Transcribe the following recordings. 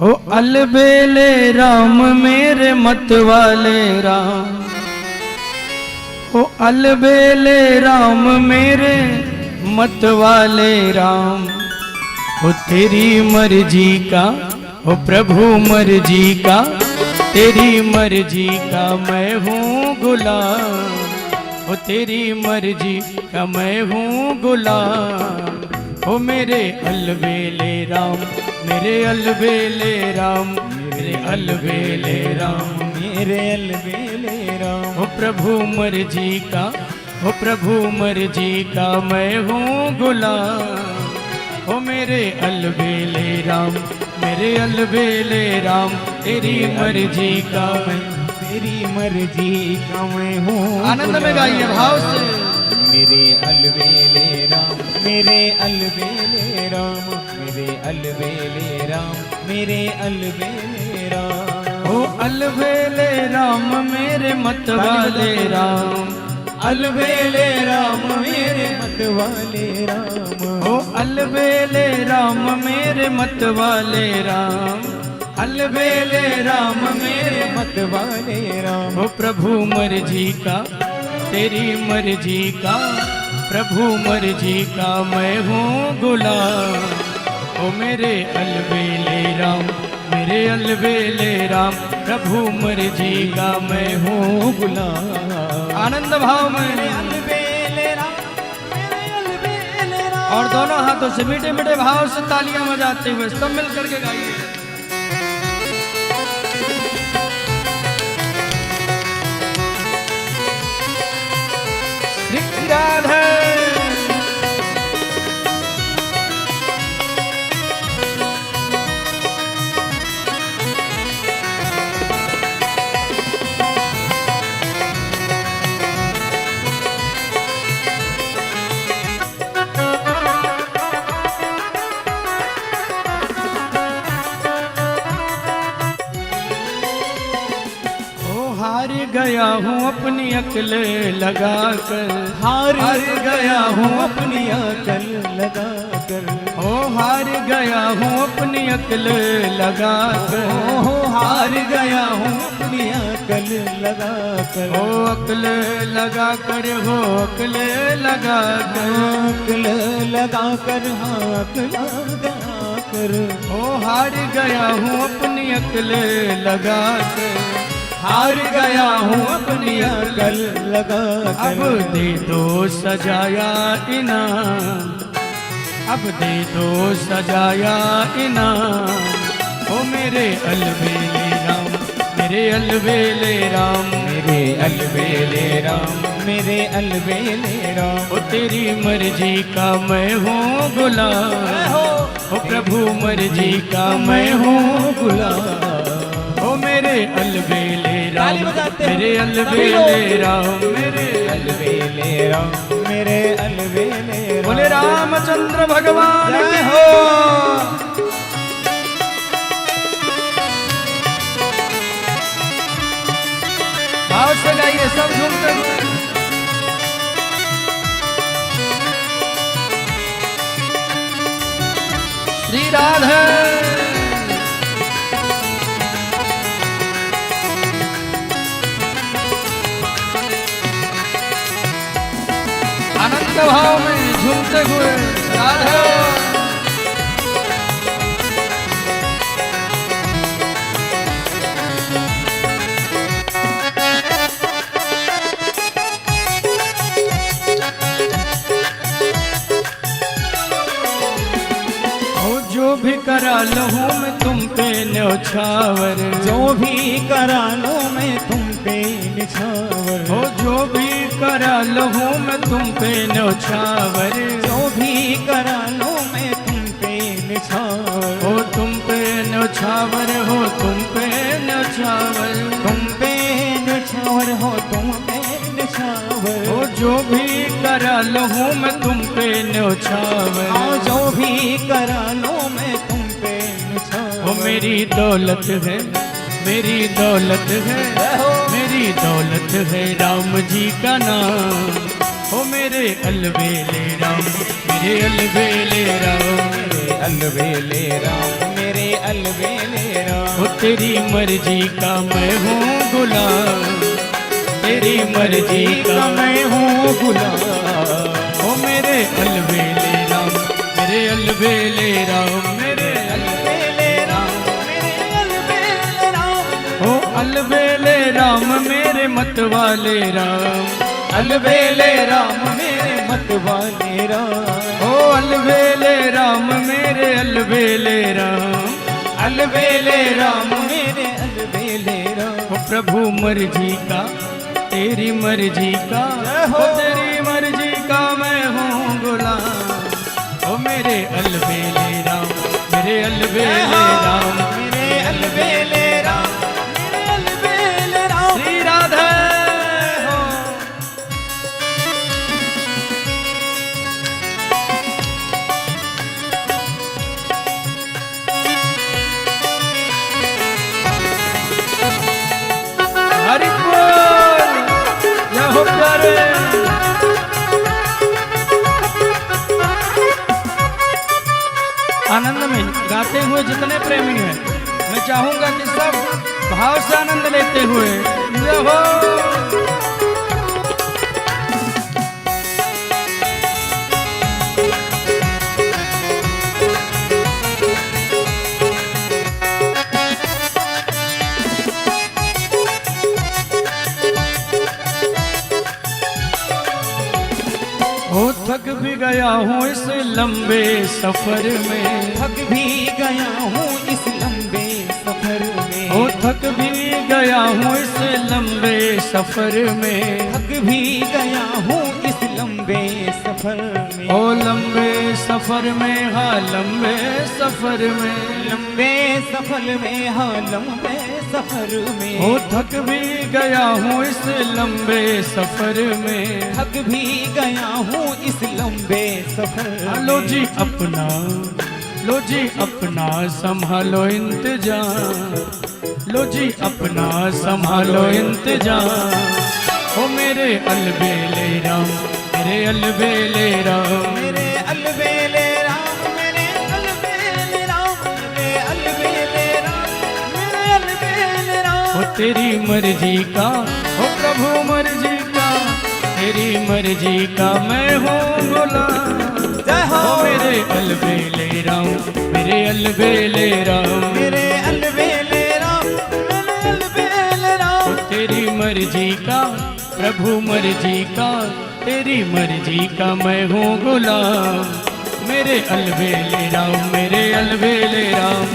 हो अलबेले राम मेरे मत वाले राम, हो अलबेले राम मेरे मत वाले राम। हो तेरी मर्जी का, हो प्रभु मर्जी का, तेरी मर्जी का मैं हूँ गुलाम। हो तेरी मर्जी का मैं हूँ गुलाम। हो मेरे अलबेले राम, मेरे अलबेले राम, मेरे अलबेले राम, मेरे अलबेले राम। हो प्रभु मर्जी का, हो प्रभु मर्जी का मैं हूँ गुलाम। हो मेरे अलबेले राम, मेरे अलबेले राम, तेरी मर्जी का मैं, तेरी मर्जी का मैं हूँ। आनंद में गाइए भाव से। मेरे अलबेले राम, मेरे अलबेले राम, मेरे अलबेले राम, मेरे अलबेले राम। हो अलबेले राम मेरे मत वाले राम, अलबेले राम मेरे मत वाले राम। हो अलबेले राम मेरे मत वाले राम, अलबेले राम मेरे मत वाले राम। हो प्रभु मर्जी का, तेरी मर्जी का, प्रभु मर्जी का मैं हूँ गुलाम। हो मेरे अलबेले राम, मेरे अलबेले राम, प्रभु मर्जी का मैं हूँ गुलाम। आनंद भाव में अलबेले राम, मेरे अलबेले राम। और दोनों हाथों से मीठे मीठे भाव से तालियां बजाते हुए सब मिल करके गाइए। श्री राधे हार गया हूँ अपनी अकल लगा कर, हार गया हूँ अपनी अकल लगा कर। ओ हार गया हूँ अपनी अकल लगा कर, ओ हार गया हूँ अपनी अकल लगा कर। ओ अकल लगा कर, हो अकल लगा कर, अकल लगा कर, हाँ अकल लगा कर। ओ हार गया हूँ अपनी अकल लगा कर, हार गया हूँ अपनी अकल लगा अब कर। दे दो सजाया इनाम, अब दे दो सजाया इनाम। ओ मेरे अलबेले राम, मेरे अलबेले राम, मेरे अलबेले राम, मेरे अलबेले राम। ओ तेरी मर्जी का मैं हूँ गुलाम। ओ प्रभु मर्जी का मैं हूँ गुलाम। ओ मेरे अलबेले राम, मेरे अलबेले राम, मेरे अलबेले राम, मेरे अलबेले राम। बोले रामचंद्र भगवान की जय हो। भाव से गाइए सब झूमते हुए। श्री राधे आनंद भाव में झूमते हुए राधे। जो भी करा लहूँ मैं तुम पे न्यौछावर, जो भी करा लो मैं तुम पे निछावर। हो जो भी करा लहूँ मैं तुम पे न्यौछावर, जो भी करा लो मैं तुम पे निछावर। हो तुम पे न्यौछावर, हो तुम पे न्यौछावर, तुम पे निछावर, हो तुम पे निछावर। हो जो भी करा लहूँ मैं तुम पे न्यौछावर, हाँ जो भी करा लो मैं तुम पे निछावर। हो मेरी दौलत है, मेरी दौलत है, मेरी दौलत है राम जी का नाम। हो मेरे अलबेले राम, मेरे अलबेले राम, अलबेले राम, मेरे अलबेले राम। ओ तेरी मर्जी का मैं हूँ गुलाम, तेरी मर्जी का मैं हूँ गुलाम। ओ मेरे अलबेले राम, मेरे अलबेले राम, मेरे अलबेले राम, मेरे अलबेले राम। ओ अलबेले राम मेरे मतवाले राम, अलबेले राम मेरे मतवाले राम। ओ अलबेले राम मेरे अलबेले राम, अलबेले राम मेरे अलबेले राम। ओ प्रभु मर्जी का तेरी मर्जी का, ओ तेरी मर्जी का मैं हूँ गुलाम। ओ मेरे अलबेले राम, मेरे अलबेले राम, मेरे अलबेले राम, मेरे अलबेले राम। श्री राधे हो। हरि बोल, जय हो प्यारे। आनंद में गाते हुए जितने प्रेमी हैं, मैं चाहूंगा कि सब भाव से आनंद लेते हुए जय हो। हो थक भी गया हूँ इस लंबे सफर में, थक भी गया हूँ इस लंबे सफर में। हो थक भी गया हूँ इस लंबे सफर में, थक भी गया हूँ इस लंबे सफर में। ओ लंबे सफर में, हाँ लंबे सफर में, लंबे सफर में, हाँ लंबे सफर में। हो थक भी गया हूँ इस लंबे सफर में, थक भी गया हूँ इस लंबे सफर में। लो जी अपना, लो जी अपना संभालो इंतजाम, लो जी अपना संभालो इंतजाम। ओ मेरे अलबेले राम, मेरे अलबेले राम, मेरे अलबेले राम, मेरे अलबेले राम, मेरे अलबेले राम, मेरे अलबेले राम। ओ तेरी मर्जी का, ओ प्रभु मर्जी का, तेरी मर्जी का मैं हूँ गुलाम। जय हो ओ मेरे अलबेले राम, मेरे अलबेले राम, मेरे अलबेले राम, मेरे अलबेले राम। ओ तेरी मर्जी का, प्रभु मर्जी का, तेरी मर्जी का मैं हूँ गुलाम। मेरे अलबेले राम, मेरे अलबेले राम,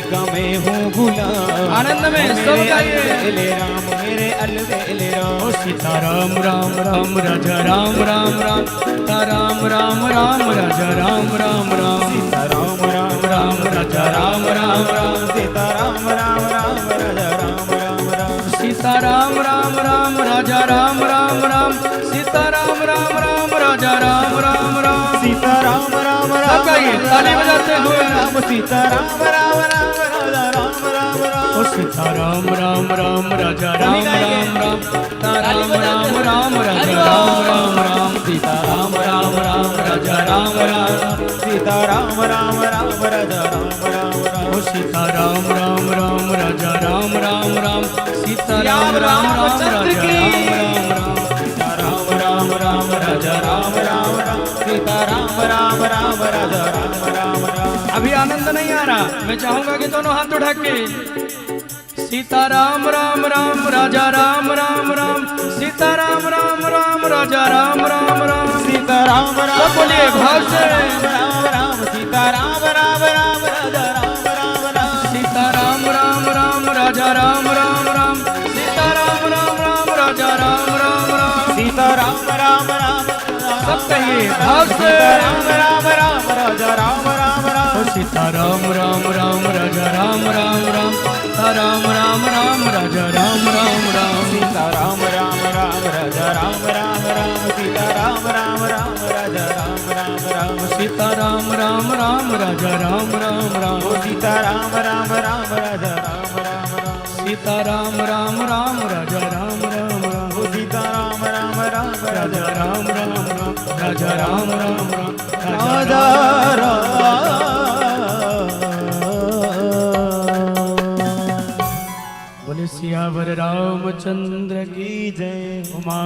का मैं हूँ गुलाम। आनंद में सब गाइए। अलबेले राम, मेरे अलबेले राम। ओ सीताराम राम राम राजा राम राम राम, सीताराम राम राम राजा राम राम राम, सीताराम राम राम राजा राम राम राम, सीताराम राम राम राजा राम राम राम। सीताराम राम राम राजा राम राम राम, सीताराम राम राम राजा राम राम राम, सीताराम राम राम। सब गाइए ताली बजाते हुए। राम सीताराम राम राम राजा राम राम राम। ओ सीताराम राम राम राजा राम राम राम, सीताराम राम राम राजा राम राम राम, सीताराम राम राम राजा राम राम, सीताराम राम राम राजा राम राम राम। ओ सीताराम राम राम राजा राम राम राम, सीताराम राम राम राजा राम राम राम, सीताराम राम राम राजा राम राम राम। सीताराम राम राम राजा राम राम राम। अभी आनंद नहीं आ रहा, मैं चाहूंगा कि दोनों हाथ उठा के सीताराम राम राम राजा राम राम राम, सीताराम राम राम राजा राम राम राम, सीताराम राम। सब बोलिए भाव से। राम राम सीताराम राम राम राजा राम राम राम। सीताराम राम राम राजा राम राम राम, सीताराम राम राम राजा राम राम राम, सीताराम राम राम। सब कहिए भाव से। राम राम राम राजा राम राम राम। सीताराम राम राम राजा राम राम राम, सीताराम राम राम राजा राम राम राम, सीताराम राम राम राजा राम राम राम। सीताराम राम राम राजा राम राम राम। सीताराम राम राम राजा राम राम राम, सीताराम राम राम राजा राम राम राम। सीताराम राम राम राजा राम राम राम, सीताराम राम राम राजा राम राम राम, राजा राम राम राम, राजा राम। बोल सियावर रामचंद्र की की जय। उमा